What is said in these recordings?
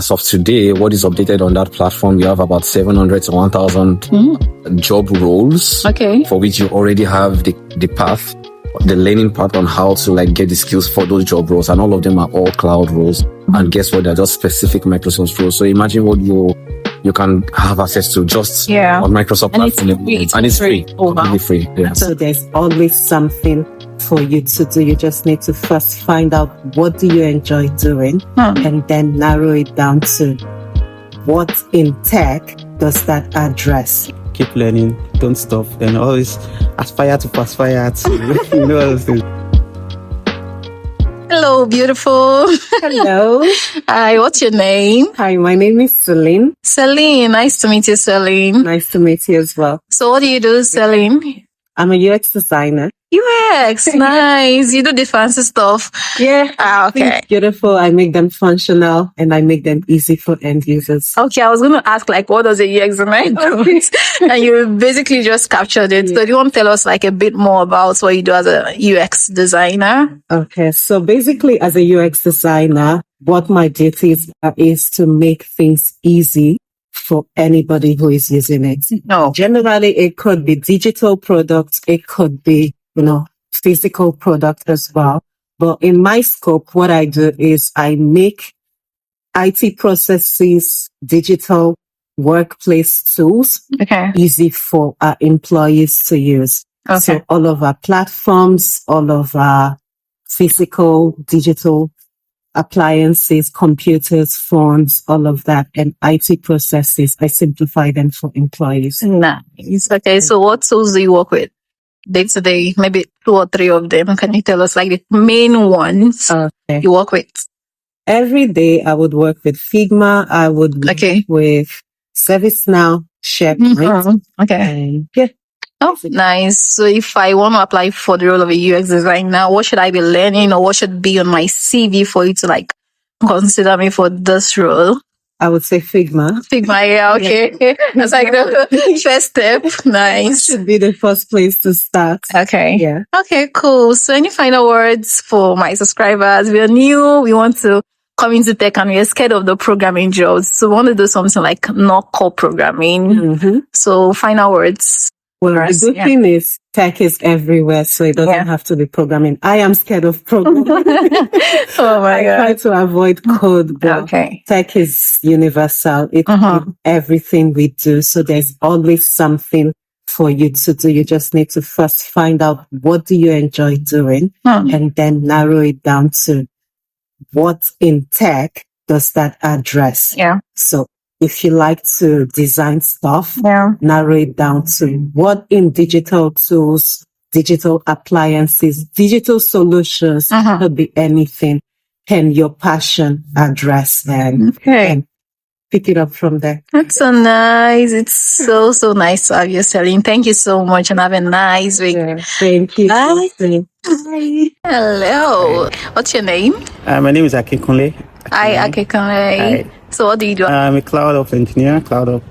As of today, what is updated on that platform, you have about 700 to 1,000 job roles. Okay. For which you already have the path, the learning path on how to like get the skills for those job roles, and all of them are all cloud roles. And guess what? They're just specific Microsoft roles. So imagine what you can have access to just on Microsoft platform. And it's free. Completely free. Yeah. So there's always something for you to do. You just need to first find out what do you enjoy doing and then narrow it down to what in tech does that address. Keep learning, don't stop, and always aspire to pass fire to Hello, beautiful. Hello. Hi, what's your name? Hi, my name is Celine. Celine, nice to meet you, Celine. Nice to meet you as well. So what do you do, Celine? I'm a UX designer. UX, nice. You do the fancy stuff. Yeah. Okay. It's beautiful. I make them functional and I make them easy for end users. Okay, I was going to ask, like, what does a UX designer do? And you basically just captured it. Yeah. So do you want to tell us, like, a bit more about what you do as a UX designer? Okay, so basically as a UX designer, what my duties is to make things easy for anybody who is using it. No. Generally, it could be digital products. It could be, physical product as well. But in my scope, what I do is I make IT processes, digital workplace tools easy for our employees to use. Okay. So all of our platforms, all of our physical, digital appliances, computers, phones, all of that, and IT processes, I simplify them for employees. Nice. Okay, so what tools do you work with day to day? Maybe 2 or 3 of them. Can you tell us like the main ones you work with? Every day I would work with Figma. I would work with ServiceNow, SharePoint. Okay. Yeah. Oh, nice. So if I want to apply for the role of a UX designer, what should I be learning or what should be on my CV for you to like consider me for this role? I would say Figma. Figma, yeah, okay. Yeah. That's like the first step. Nice. Should be the first place to start. Okay. Yeah. Okay, cool. So any final words for my subscribers? We are new. We want to come into tech and we're scared of the programming jobs. So we want to do something like not core programming. Mm-hmm. So final words. Well, the good thing is tech is everywhere, so it doesn't have to be programming. I am scared of programming. Oh my God. I try to avoid code, but tech is universal. It's everything we do. So there's always something for you to do. You just need to first find out what do you enjoy doing and then narrow it down to what in tech does that address. Yeah. So if you like to design stuff, narrow it down to what in digital tools, digital appliances, digital solutions, could be anything, can your passion address and pick it up from there. That's so nice. It's so nice to have you, Celine. Thank you so much and have a nice week. Yeah, thank you. Bye. Bye. Hello. What's your name? My name is Akin. Hi, Akin. Hi. So what do you do? I'm a cloud engineer, cloud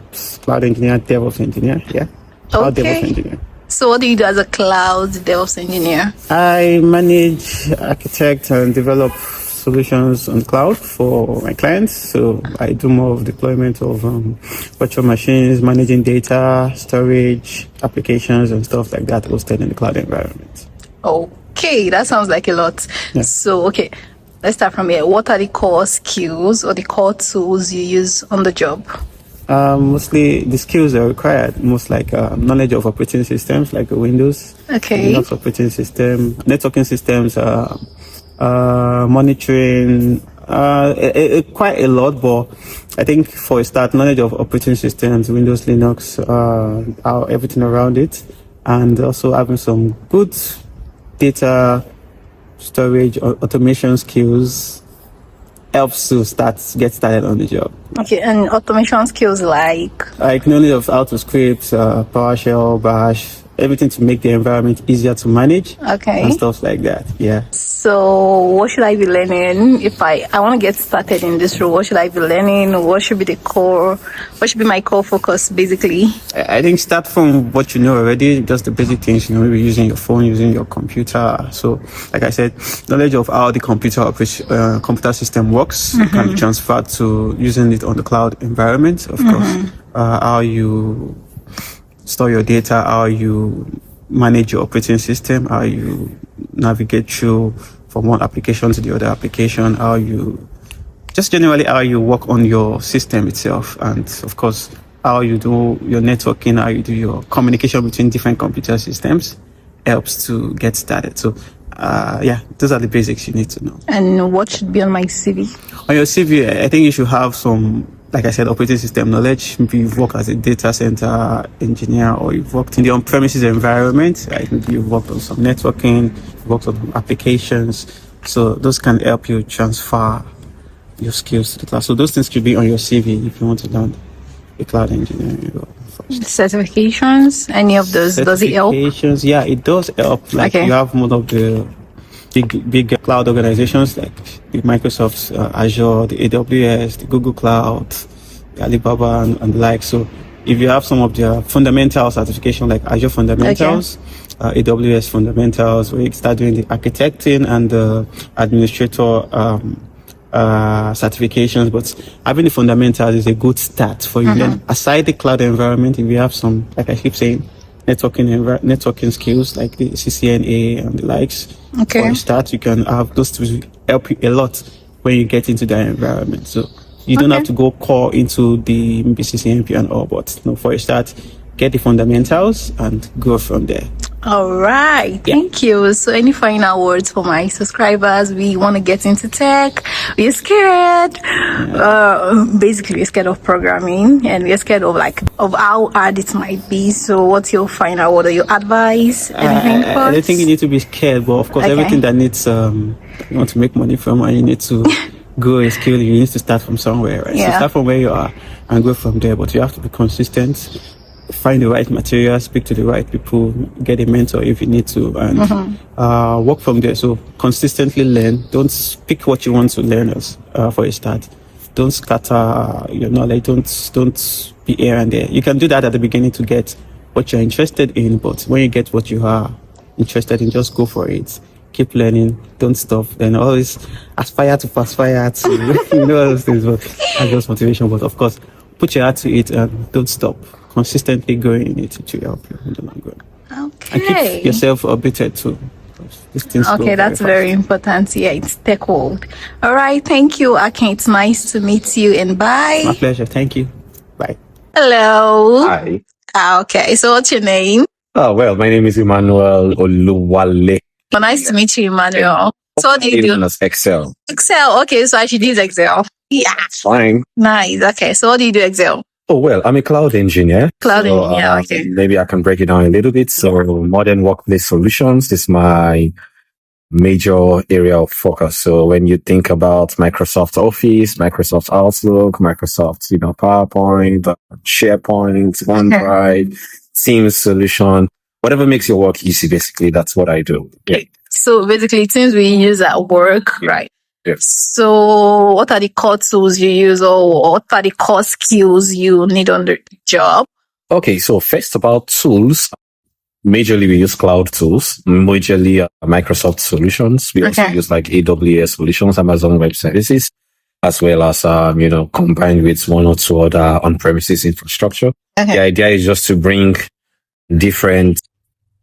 engineer, DevOps engineer. Yeah. Cloud DevOps engineer. So what do you do as a cloud DevOps engineer? I manage, architect, and develop solutions on cloud for my clients. So I do more of deployment of virtual machines, managing data, storage, applications, and stuff like that hosted in the cloud environment. Okay, that sounds like a lot. Yeah. So, let's start from here. What are the core skills or the core tools you use on the job? Mostly the skills are required, most like knowledge of operating systems like Windows, Linux operating system, networking systems, monitoring, quite a lot, but I think for a start, knowledge of operating systems, Windows, Linux, everything around it, and also having some good data storage or automation skills helps to get started on the job. Okay, and automation skills like knowledge of how to script, PowerShell, Bash, everything to make the environment easier to manage. Okay. And stuff like that. Yeah. So what should I be learning if I want to get started in this role? What should I be learning? What should be what should be my core focus basically? I think start from what you know already, just the basic things, maybe using your phone, using your computer. So like I said, knowledge of how the computer system works can be transferred to using it on the cloud environment, of course. How you store your data, how you manage your operating system, how you navigate through from one application to the other application, how you work on your system itself, and of course how you do your networking, how you do your communication between different computer systems helps to get started. So those are the basics you need to know. And what should be on my CV? On your CV, I think you should have some, like I said, operating system knowledge. Maybe you've worked as a data center engineer, or you've worked in the on-premises environment. Maybe you've worked on some networking, you've worked on applications. So those can help you transfer your skills to the cloud. So those things should be on your CV if you want to learn a cloud engineering role. Certifications, any of those, does it help? Certifications, yeah, it does help. Like you have one of the big cloud organizations like the Microsoft Azure, the AWS, the Google Cloud, the Alibaba and the like. So if you have some of their fundamental certification like Azure Fundamentals, AWS Fundamentals, where you start doing the architecting and the administrator certifications, but having the fundamentals is a good start for you. Then aside the cloud environment, if you have some, like I keep saying, networking skills like the CCNA and the likes, for a start, you can have those to help you a lot when you get into that environment. So you don't have to go core into the CCNP and all, but for a start, get the fundamentals and go from there. All right. Thank you. So any final words for my subscribers? We want to get into tech. We're scared. Basically, we're scared of programming, and we're scared of how hard it might be. So what's your final word or your advice? Anything? I don't think you need to be scared, but of course, everything that needs you want to make money from, and you need to grow a skill, you need to start from somewhere, right? So start from where you are and go from there. But you have to be consistent. Find the right material, speak to the right people, get a mentor if you need to, and work from there. So consistently learn. Don't pick what you want to learn for a start. Don't scatter your knowledge. Don't be here and there. You can do that at the beginning to get what you're interested in, but when you get what you are interested in, just go for it. Keep learning. Don't stop. Then always aspire to fast fire to all those things. But that's just motivation. But of course, put your heart to it and don't stop. Consistently going in it to help you in the long run. Okay. And keep yourself updated too. These things That's very important. Yeah, it's tech world. All right. Thank you, Akin. It's nice to meet you, and bye. My pleasure. Thank you. Bye. Hello. Hi. Okay. So what's your name? Oh, well, my name is Emmanuel Oluwale. Well, nice to meet you, Emmanuel. So what do you do? Excel. Excel. Okay. So I should use Excel. Yeah. Fine. Nice. Okay. So what do you do, Excel? Oh, well, I'm a cloud engineer. Engineer, okay. Maybe I can break it down a little bit. So modern workplace solutions is my major area of focus. So when you think about Microsoft Office, Microsoft Outlook, Microsoft, PowerPoint, SharePoint, OneDrive, Teams solution, whatever makes your work easy, basically, that's what I do. Yeah. So basically, things we use at work, right? Yes. So what are the core tools you use, or what are the core skills you need on the job? Okay, so first about tools. Majorly we use cloud tools, majorly Microsoft solutions. We also use like AWS solutions, Amazon Web Services, as well as, combined with one or two other on-premises infrastructure. The idea is just to bring different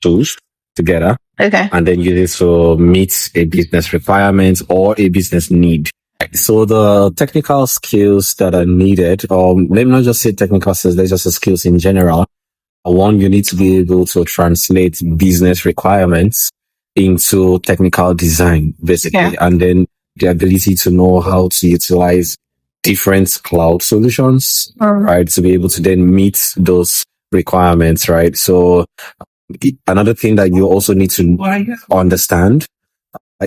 tools together. And then use it to meet a business requirement or a business need. So the technical skills that are needed, let me not just say technical skills, let's just say skills in general. One, you need to be able to translate business requirements into technical design, basically. And then the ability to know how to utilize different cloud solutions, right? To be able to then meet those requirements, right? So another thing that you also need to understand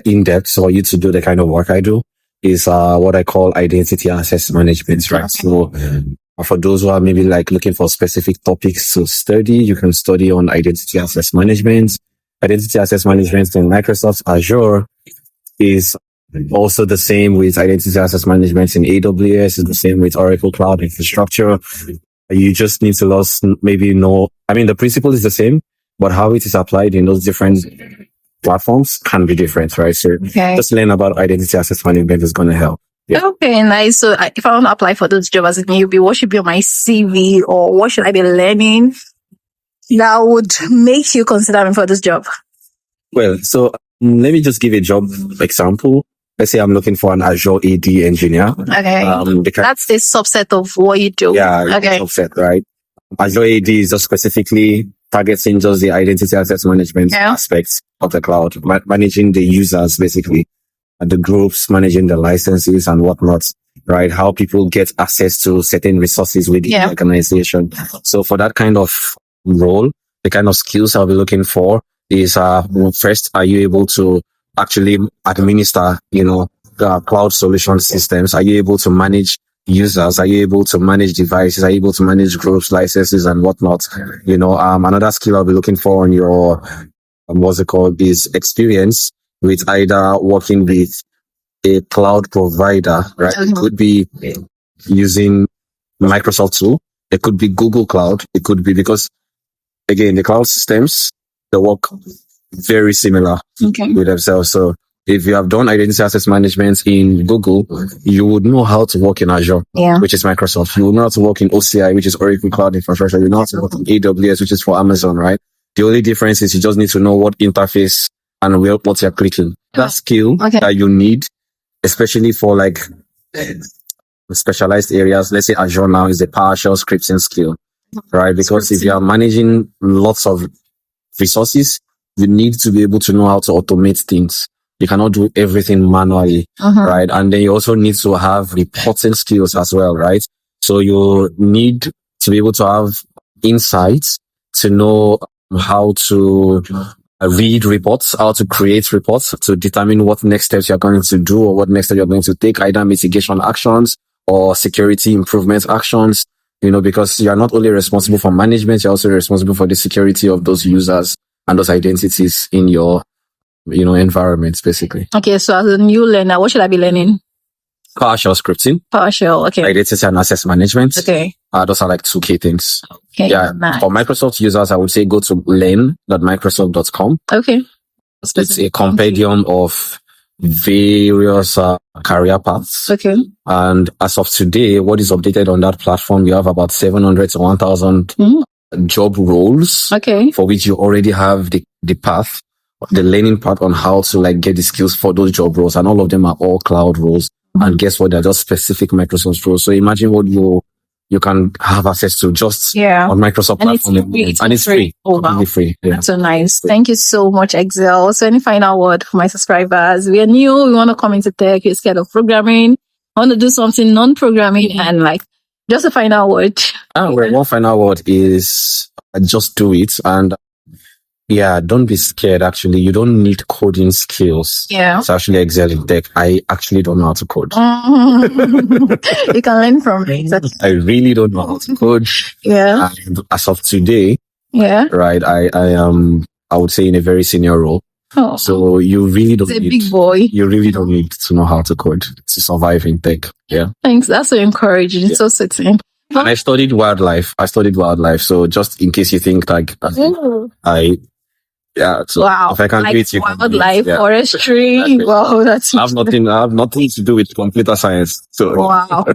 in depth for you to do the kind of work I do is what I call identity access management, right? So For those who are maybe like looking for specific topics to study, you can study on identity access management. Identity access management in Microsoft Azure is also the same with identity access management in AWS, is the same with Oracle Cloud Infrastructure. You just need to maybe know, I mean, the principle is the same, but how it is applied in those different platforms can be different, right? So just learn about identity access management is going to help. Yeah. Okay, nice. So if I want to apply for those jobs as a newbie, what should be on my CV or what should I be learning that would make you consider me for this job? Well, so let me just give a job example. Let's say I'm looking for an Azure AD engineer. Okay. That's a subset of what you do. Yeah, okay. Subset, right? Azure AD is just specifically targeting just the identity access management aspects of the cloud, managing the users basically, and the groups, managing the licenses and whatnot, right? How people get access to certain resources within the organization. So for that kind of role, the kind of skills I'll be looking for is, first, are you able to actually administer, the cloud solution systems? Are you able to manage users? Are you able to manage devices? Are you able to manage groups, licenses and whatnot? Another skill I'll be looking for on your, is experience with either working with a cloud provider, right? It could be using Microsoft tool. It could be Google Cloud. It could be, because again, the cloud systems, they work very similar with themselves. So if you have done identity access management in Google, you would know how to work in Azure, which is Microsoft. You would know how to work in OCI, which is Oracle Cloud Infrastructure. You know how to work in AWS, which is for Amazon, right? The only difference is you just need to know what interface and what you're clicking. That skill that you need, especially for like specialized areas. Let's say Azure now is the PowerShell scripting skill, right? Because if you are managing lots of resources, you need to be able to know how to automate things. You cannot do everything manually, right? And then you also need to have reporting skills as well, right? So you need to be able to have insights to know how to read reports, how to create reports, to determine what next steps you're going to do or what next step you're going to take, either mitigation actions or security improvement actions, because you're not only responsible for management, you're also responsible for the security of those users and those identities in your, environments, basically. Okay, so as a new learner, what should I be learning? PowerShell scripting. PowerShell, okay. Identity and access management. Okay. Those are like two key things. Okay. Yeah. Nice. For Microsoft users, I would say go to learn.microsoft.com. Okay. It's a compendium of various career paths. Okay. And as of today, what is updated on that platform, you have about 700 to 1,000 job roles. Okay. For which you already have the path, the learning part on how to like get the skills for those job roles, and all of them are all cloud roles. And guess what? They're just specific Microsoft roles. So imagine what you can have access to just on Microsoft platform. And it's free. Oh, wow. Free. Yeah. That's so nice. Thank you so much, Excel. So any final word for my subscribers? We are new. We want to come into tech. We're scared of programming. I want to do something non-programming and like just a final word. One final word is just do it. And don't be scared. Actually, you don't need coding skills to actually excel in tech. I actually don't know how to code. You can learn from me. I really don't know how to code. And as of today, right, I would say in a very senior role. Oh. So you really don't need, big boy. You really don't need to know how to code to survive in tech. Yeah. Thanks. That's so encouraging. It's so certain. And I studied wildlife. So just in case you think like so wow. If I can like do it, you wildlife, can forestry. Exactly. Wow, that's I have nothing to do with computer science. So wow.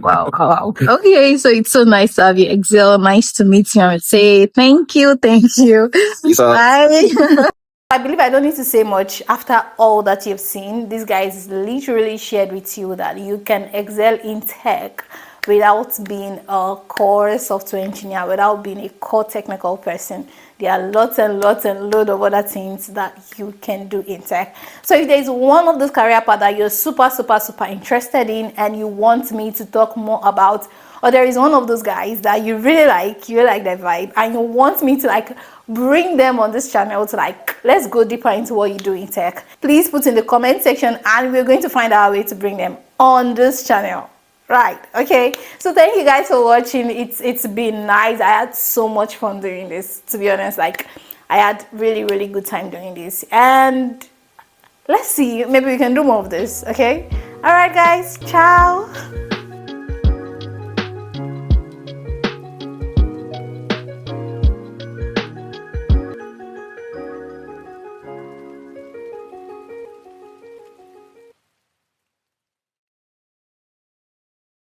Okay, so it's so nice to have you, Excel. Nice to meet you. I would say thank you. Bye. I believe I don't need to say much after all that you've seen. These guys literally shared with you that you can excel in tech without being a core software engineer, without being a core technical person. There are lots and lots and loads of other things that you can do in tech. So if there's one of those career paths that you're super interested in and you want me to talk more about, or there is one of those guys that you really like their vibe and you want me to like bring them on this channel to like, let's go deeper into what you do in tech, please put in the comment section and we're going to find our way to bring them on this channel. Right. Okay. So thank you guys for watching. It's been nice. I had so much fun doing this. To be honest, like I had really good time doing this. And let's see. Maybe we can do more of this. Okay. All right, guys. Ciao.